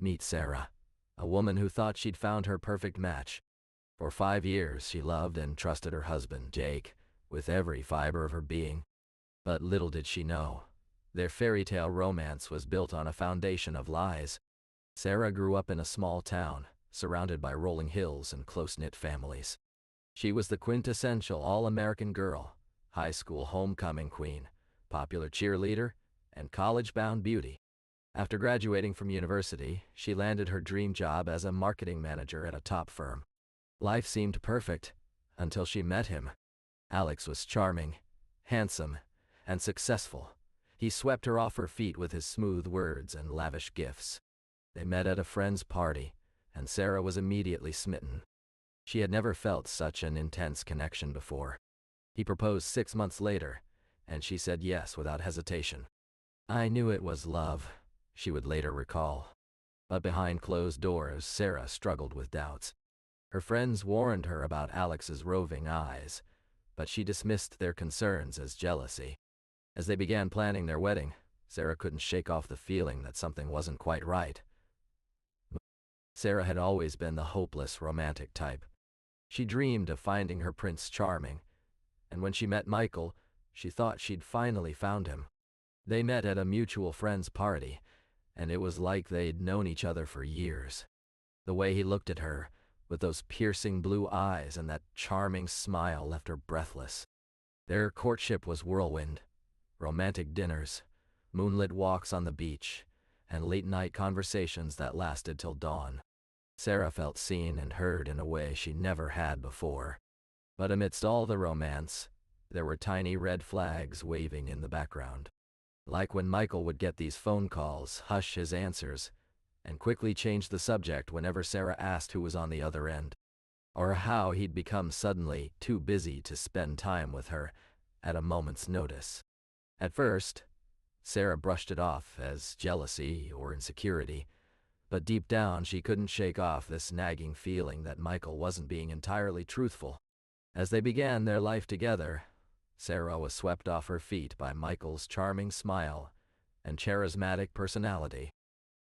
Meet Sarah, a woman who thought she'd found her perfect match. For 5 years, she loved and trusted her husband, Jake, with every fiber of her being. But little did she know, their fairy tale romance was built on a foundation of lies. Sarah grew up in a small town, surrounded by rolling hills and close-knit families. She was the quintessential all-American girl, high school homecoming queen, popular cheerleader, and college-bound beauty. After graduating from university, she landed her dream job as a marketing manager at a top firm. Life seemed perfect until she met him. Alex was charming, handsome, and successful. He swept her off her feet with his smooth words and lavish gifts. They met at a friend's party, and Sarah was immediately smitten. She had never felt such an intense connection before. He proposed 6 months later, and she said yes without hesitation. "I knew it was love," she would later recall. But behind closed doors, Sarah struggled with doubts. Her friends warned her about Alex's roving eyes, but she dismissed their concerns as jealousy. As they began planning their wedding, Sarah couldn't shake off the feeling that something wasn't quite right. Sarah had always been the hopeless romantic type. She dreamed of finding her Prince Charming, and when she met Michael, she thought she'd finally found him. They met at a mutual friend's party, and it was like they'd known each other for years. The way he looked at her, with those piercing blue eyes and that charming smile, left her breathless. Their courtship was whirlwind. Romantic dinners, moonlit walks on the beach, and late-night conversations that lasted till dawn. Sarah felt seen and heard in a way she never had before. But amidst all the romance, there were tiny red flags waving in the background. Like when Michael would get these phone calls, hush his answers, and quickly change the subject whenever Sarah asked who was on the other end. Or how he'd become suddenly too busy to spend time with her at a moment's notice. At first, Sarah brushed it off as jealousy or insecurity, but deep down she couldn't shake off this nagging feeling that Michael wasn't being entirely truthful. As they began their life together, Sarah was swept off her feet by Michael's charming smile and charismatic personality.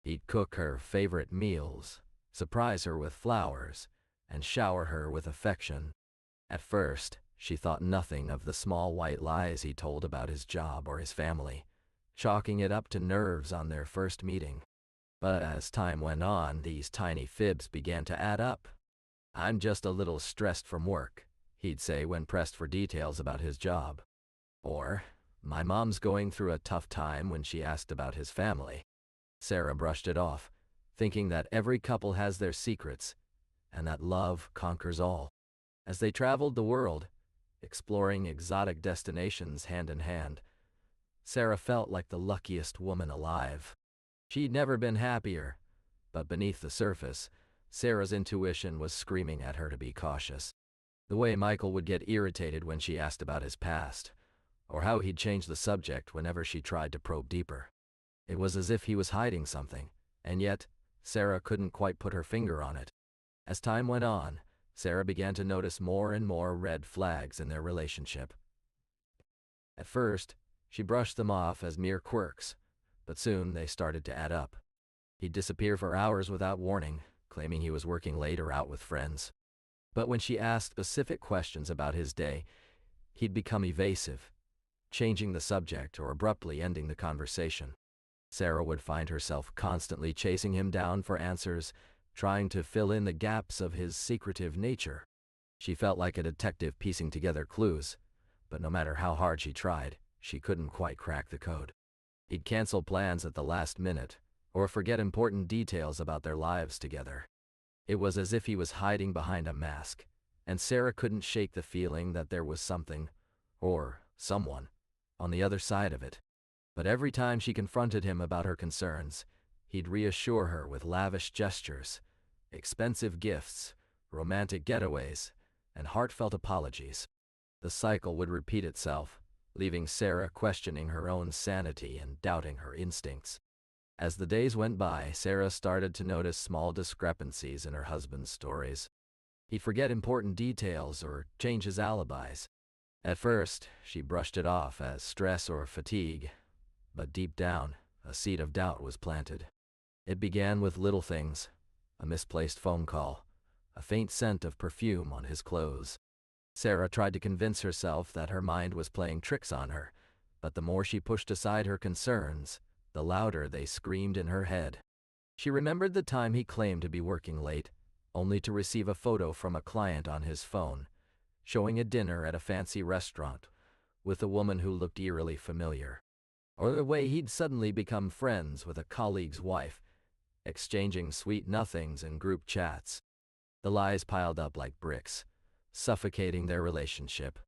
He'd cook her favorite meals, surprise her with flowers, and shower her with affection. At first, she thought nothing of the small white lies he told about his job or his family, chalking it up to nerves on their first meeting. But as time went on, these tiny fibs began to add up. "I'm just a little stressed from work," he'd say when pressed for details about his job. Or, "My mom's going through a tough time," when she asked about his family. Sarah brushed it off, thinking that every couple has their secrets, and that love conquers all. As they traveled the world, exploring exotic destinations hand in hand, Sarah felt like the luckiest woman alive. She'd never been happier, but beneath the surface, Sarah's intuition was screaming at her to be cautious. The way Michael would get irritated when she asked about his past, or how he'd change the subject whenever she tried to probe deeper. It was as if he was hiding something, and yet, Sarah couldn't quite put her finger on it. As time went on, Sarah began to notice more and more red flags in their relationship. At first, she brushed them off as mere quirks, but soon they started to add up. He'd disappear for hours without warning, claiming he was working late or out with friends. But when she asked specific questions about his day, he'd become evasive, changing the subject or abruptly ending the conversation. Sarah would find herself constantly chasing him down for answers, trying to fill in the gaps of his secretive nature. She felt like a detective piecing together clues, but no matter how hard she tried, she couldn't quite crack the code. He'd cancel plans at the last minute, or forget important details about their lives together. It was as if he was hiding behind a mask, and Sarah couldn't shake the feeling that there was something, or someone, on the other side of it. But every time she confronted him about her concerns, he'd reassure her with lavish gestures, expensive gifts, romantic getaways, and heartfelt apologies. The cycle would repeat itself, leaving Sarah questioning her own sanity and doubting her instincts. As the days went by, Sarah started to notice small discrepancies in her husband's stories. He'd forget important details or change his alibis. At first, she brushed it off as stress or fatigue, but deep down, a seed of doubt was planted. It began with little things: a misplaced phone call, a faint scent of perfume on his clothes. Sarah tried to convince herself that her mind was playing tricks on her, but the more she pushed aside her concerns, the louder they screamed in her head. She remembered the time he claimed to be working late, only to receive a photo from a client on his phone, showing a dinner at a fancy restaurant with a woman who looked eerily familiar. Or the way he'd suddenly become friends with a colleague's wife, exchanging sweet nothings in group chats. The lies piled up like bricks, suffocating their relationship.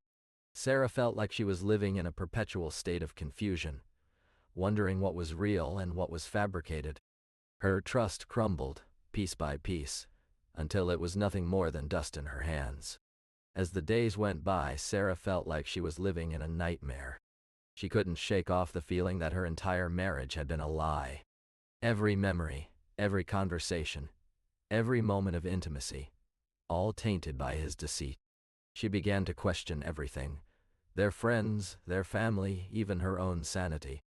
Sarah felt like she was living in a perpetual state of confusion, wondering what was real and what was fabricated. Her trust crumbled, piece by piece, until it was nothing more than dust in her hands. As the days went by, Sarah felt like she was living in a nightmare. She couldn't shake off the feeling that her entire marriage had been a lie. Every memory, every conversation, every moment of intimacy, all tainted by his deceit. She began to question everything: their friends, their family, even her own sanity.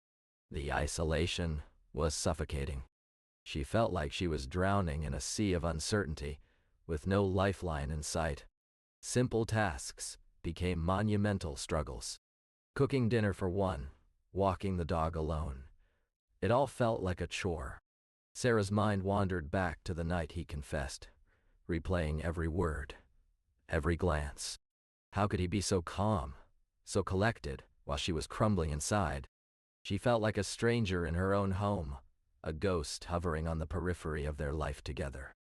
The isolation was suffocating. She felt like she was drowning in a sea of uncertainty, with no lifeline in sight. Simple tasks became monumental struggles. Cooking dinner for one, walking the dog alone. It all felt like a chore. Sarah's mind wandered back to the night he confessed, replaying every word, every glance. How could he be so calm, so collected, while she was crumbling inside? She felt like a stranger in her own home, a ghost hovering on the periphery of their life together.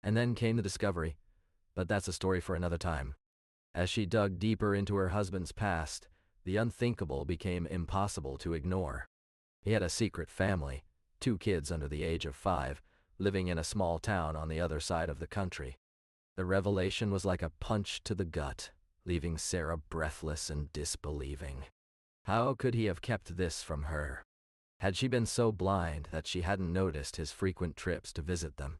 And then came the discovery, but that's a story for another time. As she dug deeper into her husband's past, the unthinkable became impossible to ignore. He had a secret family, 2 kids under the age of 5, living in a small town on the other side of the country. The revelation was like a punch to the gut, leaving Sarah breathless and disbelieving. How could he have kept this from her? Had she been so blind that she hadn't noticed his frequent trips to visit them?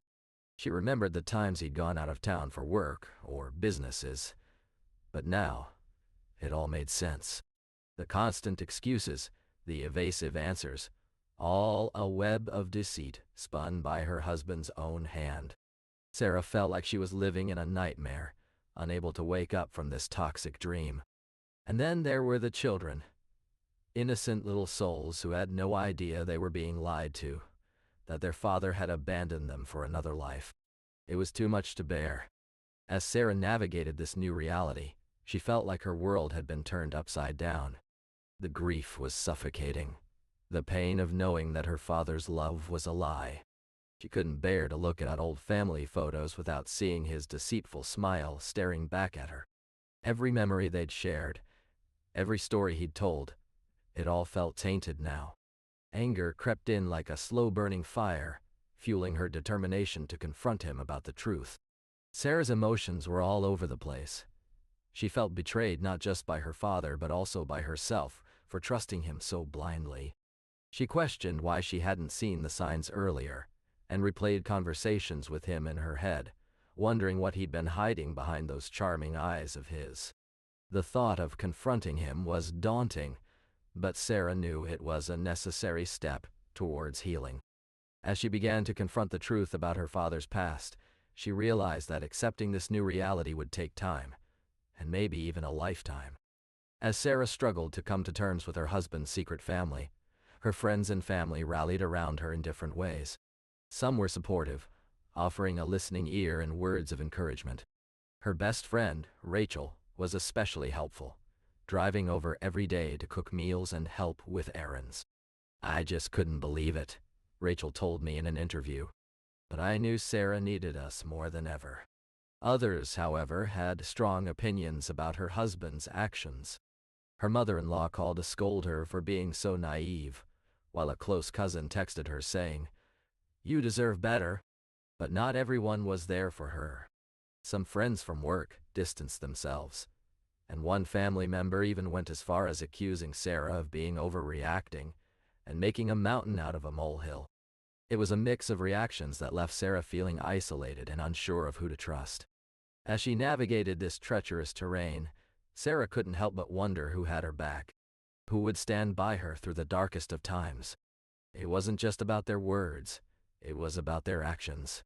She remembered the times he'd gone out of town for work or businesses, but now it all made sense. The constant excuses, the evasive answers, all a web of deceit spun by her husband's own hand. Sarah felt like she was living in a nightmare, unable to wake up from this toxic dream. And then there were the children, innocent little souls who had no idea they were being lied to, that their father had abandoned them for another life. It was too much to bear. As Sarah navigated this new reality, she felt like her world had been turned upside down. The grief was suffocating, the pain of knowing that her father's love was a lie. She couldn't bear to look at old family photos without seeing his deceitful smile staring back at her. Every memory they'd shared, every story he'd told, it all felt tainted now. Anger crept in like a slow-burning fire, fueling her determination to confront him about the truth. Sarah's emotions were all over the place. She felt betrayed not just by her father but also by herself for trusting him so blindly. She questioned why she hadn't seen the signs earlier, and replayed conversations with him in her head, wondering what he'd been hiding behind those charming eyes of his. The thought of confronting him was daunting, but Sarah knew it was a necessary step towards healing. As she began to confront the truth about her father's past, she realized that accepting this new reality would take time, and maybe even a lifetime. As Sarah struggled to come to terms with her husband's secret family, her friends and family rallied around her in different ways. Some were supportive, offering a listening ear and words of encouragement. Her best friend, Rachel, was especially helpful, driving over every day to cook meals and help with errands. "I just couldn't believe it," Rachel told me in an interview. "But I knew Sarah needed us more than ever." Others, however, had strong opinions about her husband's actions. Her mother-in-law called to scold her for being so naive, while a close cousin texted her saying, "You deserve better." But not everyone was there for her. Some friends from work distanced themselves, and one family member even went as far as accusing Sarah of being overreacting and making a mountain out of a molehill. It was a mix of reactions that left Sarah feeling isolated and unsure of who to trust. As she navigated this treacherous terrain, Sarah couldn't help but wonder who had her back, who would stand by her through the darkest of times. It wasn't just about their words, It was about their actions.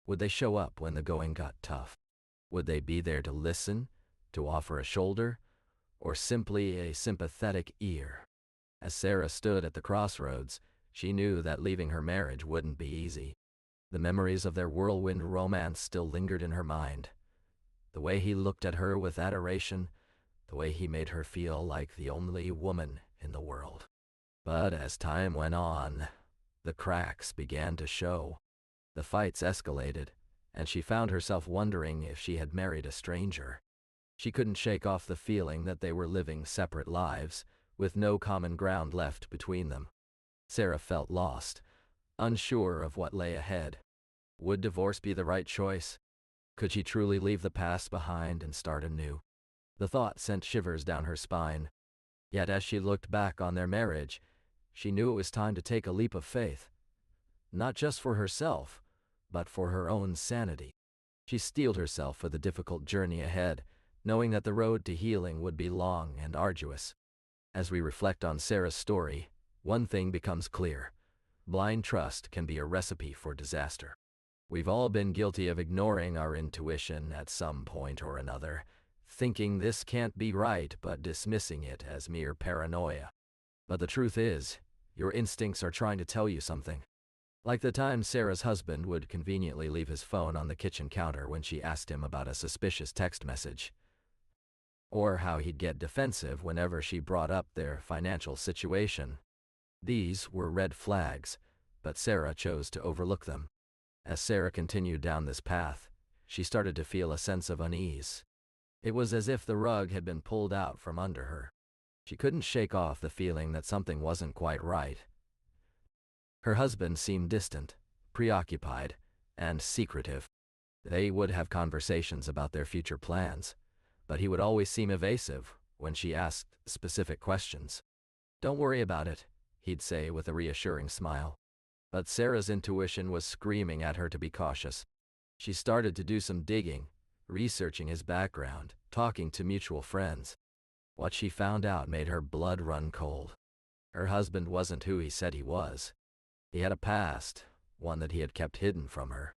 Would they show up when the going got tough? Would they be there to listen, to offer a shoulder, or simply a sympathetic ear? As Sarah stood at the crossroads, she knew that leaving her marriage wouldn't be easy. The memories of their whirlwind romance still lingered in her mind. The way he looked at her with adoration, the way he made her feel like the only woman in the world. But as time went on, the cracks began to show. The fights escalated, and she found herself wondering if she had married a stranger. She couldn't shake off the feeling that they were living separate lives, with no common ground left between them. Sarah felt lost, unsure of what lay ahead. Would divorce be the right choice? Could she truly leave the past behind and start anew? The thought sent shivers down her spine. Yet as she looked back on their marriage, she knew it was time to take a leap of faith. Not just for herself, but for her own sanity. She steeled herself for the difficult journey ahead, knowing that the road to healing would be long and arduous. As we reflect on Sarah's story, one thing becomes clear. Blind trust can be a recipe for disaster. We've all been guilty of ignoring our intuition at some point or another, thinking this can't be right but dismissing it as mere paranoia. But the truth is, your instincts are trying to tell you something. Like the time Sarah's husband would conveniently leave his phone on the kitchen counter when she asked him about a suspicious text message. Or how he'd get defensive whenever she brought up their financial situation. These were red flags, but Sarah chose to overlook them. As Sarah continued down this path, she started to feel a sense of unease. It was as if the rug had been pulled out from under her. She couldn't shake off the feeling that something wasn't quite right. Her husband seemed distant, preoccupied, and secretive. They would have conversations about their future plans, but he would always seem evasive when she asked specific questions. "Don't worry about it," he'd say with a reassuring smile. But Sarah's intuition was screaming at her to be cautious. She started to do some digging, researching his background, talking to mutual friends. What she found out made her blood run cold. Her husband wasn't who he said he was. He had a past, one that he had kept hidden from her.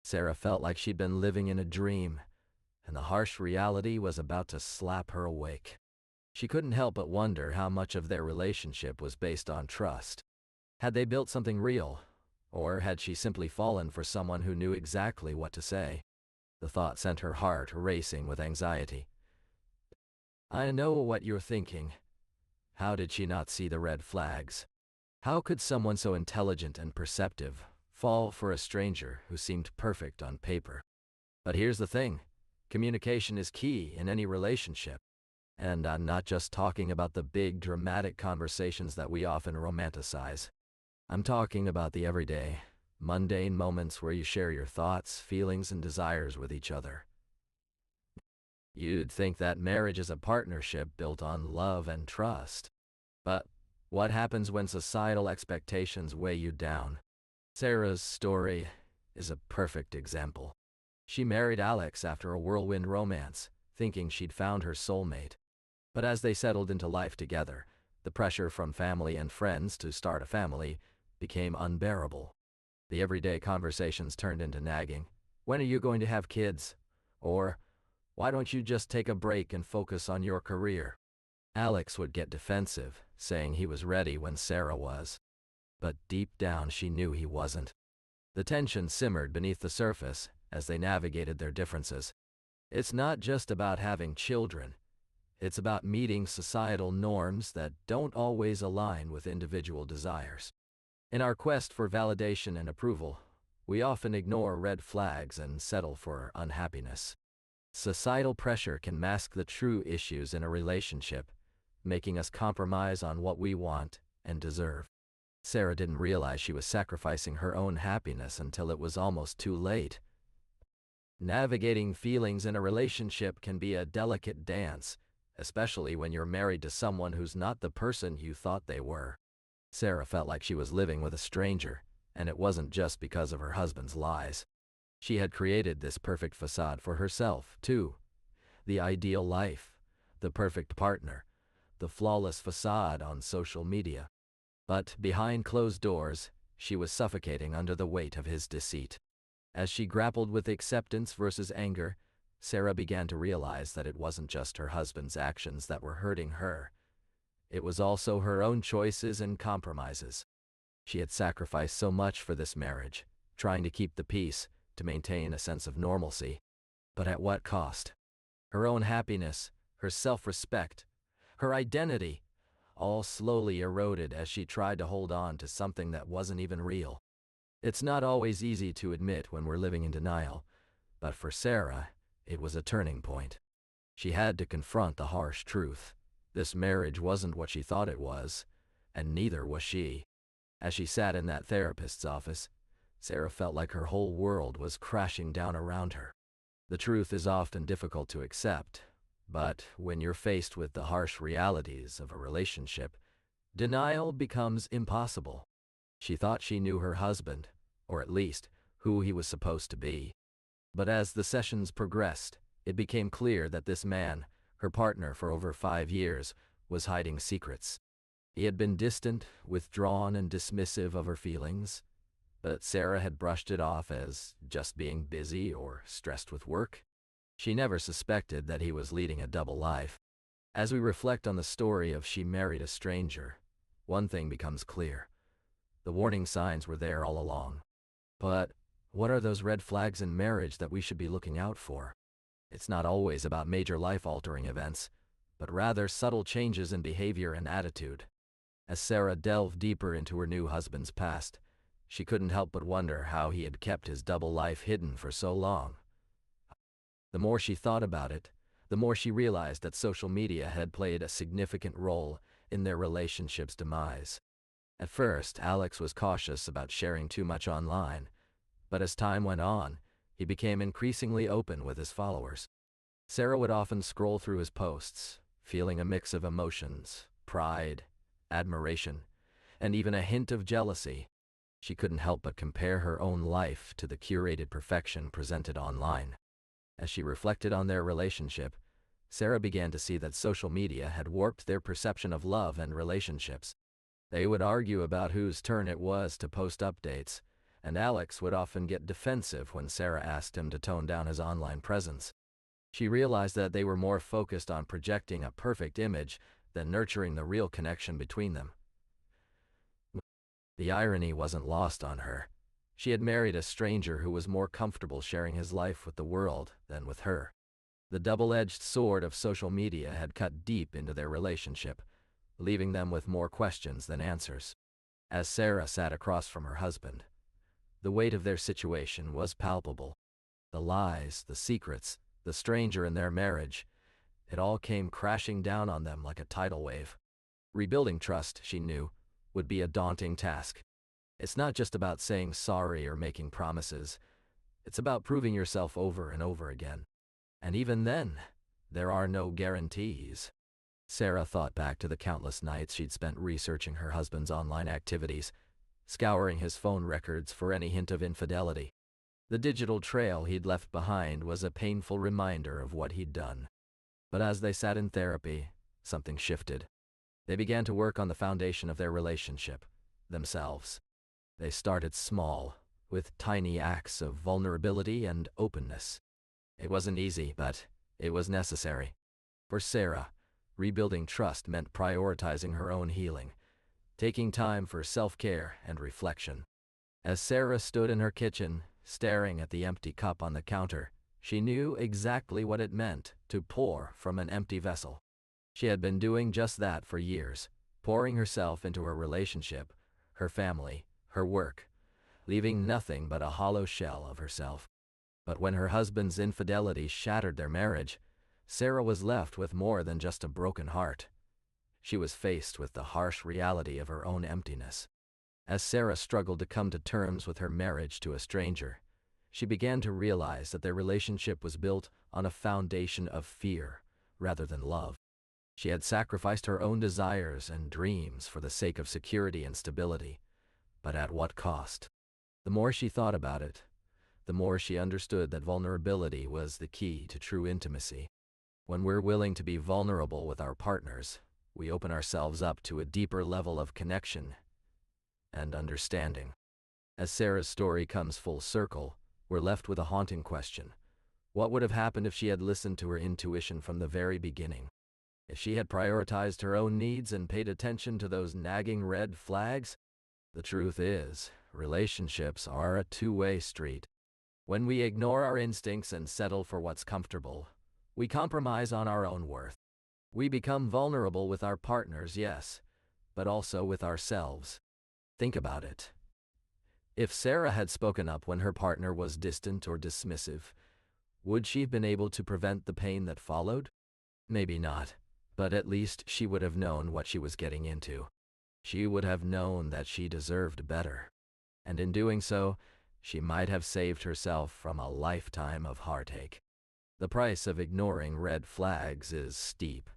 Sarah felt like she'd been living in a dream, and the harsh reality was about to slap her awake. She couldn't help but wonder how much of their relationship was based on trust. Had they built something real, or had she simply fallen for someone who knew exactly what to say? The thought sent her heart racing with anxiety. I know what you're thinking. How did she not see the red flags? How could someone so intelligent and perceptive fall for a stranger who seemed perfect on paper? But here's the thing. Communication is key in any relationship. And I'm not just talking about the big, dramatic conversations that we often romanticize. I'm talking about the everyday, mundane moments where you share your thoughts, feelings, and desires with each other. You'd think that marriage is a partnership built on love and trust. But what happens when societal expectations weigh you down? Sarah's story is a perfect example. She married Alex after a whirlwind romance, thinking she'd found her soulmate. But as they settled into life together, the pressure from family and friends to start a family became unbearable. The everyday conversations turned into nagging. When are you going to have kids? Or, why don't you just take a break and focus on your career? Alex would get defensive, saying he was ready when Sarah was. But deep down she knew he wasn't. The tension simmered beneath the surface as they navigated their differences. It's not just about having children. It's about meeting societal norms that don't always align with individual desires. In our quest for validation and approval, we often ignore red flags and settle for unhappiness. Societal pressure can mask the true issues in a relationship, making us compromise on what we want and deserve. Sarah didn't realize she was sacrificing her own happiness until it was almost too late. Navigating feelings in a relationship can be a delicate dance, especially when you're married to someone who's not the person you thought they were. Sarah felt like she was living with a stranger, and it wasn't just because of her husband's lies. She had created this perfect facade for herself, too. The ideal life, the perfect partner, the flawless facade on social media. But behind closed doors, she was suffocating under the weight of his deceit. As she grappled with acceptance versus anger, Sarah began to realize that it wasn't just her husband's actions that were hurting her. It was also her own choices and compromises. She had sacrificed so much for this marriage, trying to keep the peace, to maintain a sense of normalcy. But at what cost? Her own happiness, her self-respect, her identity, all slowly eroded as she tried to hold on to something that wasn't even real. It's not always easy to admit when we're living in denial, but for Sarah, it was a turning point. She had to confront the harsh truth. This marriage wasn't what she thought it was, and neither was she. As she sat in that therapist's office, Sarah felt like her whole world was crashing down around her. The truth is often difficult to accept, but when you're faced with the harsh realities of a relationship, denial becomes impossible. She thought she knew her husband, or at least who he was supposed to be. But as the sessions progressed, it became clear that this man, her partner for over 5 years, was hiding secrets. He had been distant, withdrawn, and dismissive of her feelings, but Sarah had brushed it off as just being busy or stressed with work. She never suspected that he was leading a double life. As we reflect on the story of She Married a Stranger, one thing becomes clear. The warning signs were there all along. But what are those red flags in marriage that we should be looking out for? It's not always about major life-altering events, but rather subtle changes in behavior and attitude. As Sarah delved deeper into her new husband's past, she couldn't help but wonder how he had kept his double life hidden for so long. The more she thought about it, the more she realized that social media had played a significant role in their relationship's demise. At first, Alex was cautious about sharing too much online, but as time went on, he became increasingly open with his followers. Sarah would often scroll through his posts, feeling a mix of emotions, pride, admiration, and even a hint of jealousy. She couldn't help but compare her own life to the curated perfection presented online. As she reflected on their relationship, Sarah began to see that social media had warped their perception of love and relationships. They would argue about whose turn it was to post updates, and Alex would often get defensive when Sarah asked him to tone down his online presence. She realized that they were more focused on projecting a perfect image than nurturing the real connection between them. The irony wasn't lost on her. She had married a stranger who was more comfortable sharing his life with the world than with her. The double-edged sword of social media had cut deep into their relationship, leaving them with more questions than answers. As Sarah sat across from her husband, the weight of their situation was palpable. The lies, the secrets, the stranger in their marriage, it all came crashing down on them like a tidal wave. Rebuilding trust, she knew, would be a daunting task. It's not just about saying sorry or making promises. It's about proving yourself over and over again. And even then, there are no guarantees. Sarah thought back to the countless nights she'd spent researching her husband's online activities, scouring his phone records for any hint of infidelity. The digital trail he'd left behind was a painful reminder of what he'd done. But as they sat in therapy, something shifted. They began to work on the foundation of their relationship, themselves. They started small, with tiny acts of vulnerability and openness. It wasn't easy, but it was necessary. For Sarah, rebuilding trust meant prioritizing her own healing, taking time for self-care and reflection. As Sarah stood in her kitchen, staring at the empty cup on the counter, she knew exactly what it meant to pour from an empty vessel. She had been doing just that for years, pouring herself into her relationship, her family, her work, leaving nothing but a hollow shell of herself. But when her husband's infidelity shattered their marriage, Sarah was left with more than just a broken heart. She was faced with the harsh reality of her own emptiness. As Sarah struggled to come to terms with her marriage to a stranger, she began to realize that their relationship was built on a foundation of fear rather than love. She had sacrificed her own desires and dreams for the sake of security and stability, but at what cost? The more she thought about it, the more she understood that vulnerability was the key to true intimacy. When we're willing to be vulnerable with our partners, we open ourselves up to a deeper level of connection and understanding. As Sarah's story comes full circle, we're left with a haunting question. What would have happened if she had listened to her intuition from the very beginning? If she had prioritized her own needs and paid attention to those nagging red flags? The truth is, relationships are a two-way street. When we ignore our instincts and settle for what's comfortable, we compromise on our own worth. We become vulnerable with our partners, yes, but also with ourselves. Think about it. If Sarah had spoken up when her partner was distant or dismissive, would she have been able to prevent the pain that followed? Maybe not, but at least she would have known what she was getting into. She would have known that she deserved better. And in doing so, she might have saved herself from a lifetime of heartache. The price of ignoring red flags is steep.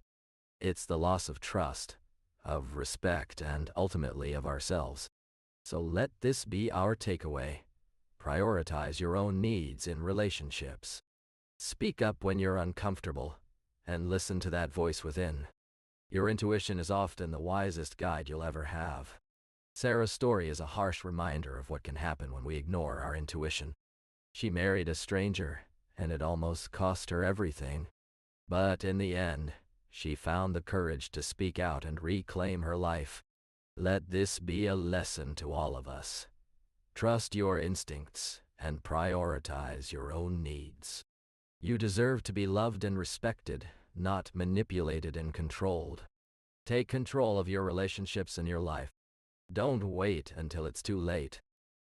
It's the loss of trust, of respect, and ultimately of ourselves. So let this be our takeaway. Prioritize your own needs in relationships. Speak up when you're uncomfortable, and listen to that voice within. Your intuition is often the wisest guide you'll ever have. Sarah's story is a harsh reminder of what can happen when we ignore our intuition. She married a stranger, and it almost cost her everything. But in the end, she found the courage to speak out and reclaim her life. Let this be a lesson to all of us. Trust your instincts and prioritize your own needs. You deserve to be loved and respected, not manipulated and controlled. Take control of your relationships and your life. Don't wait until it's too late.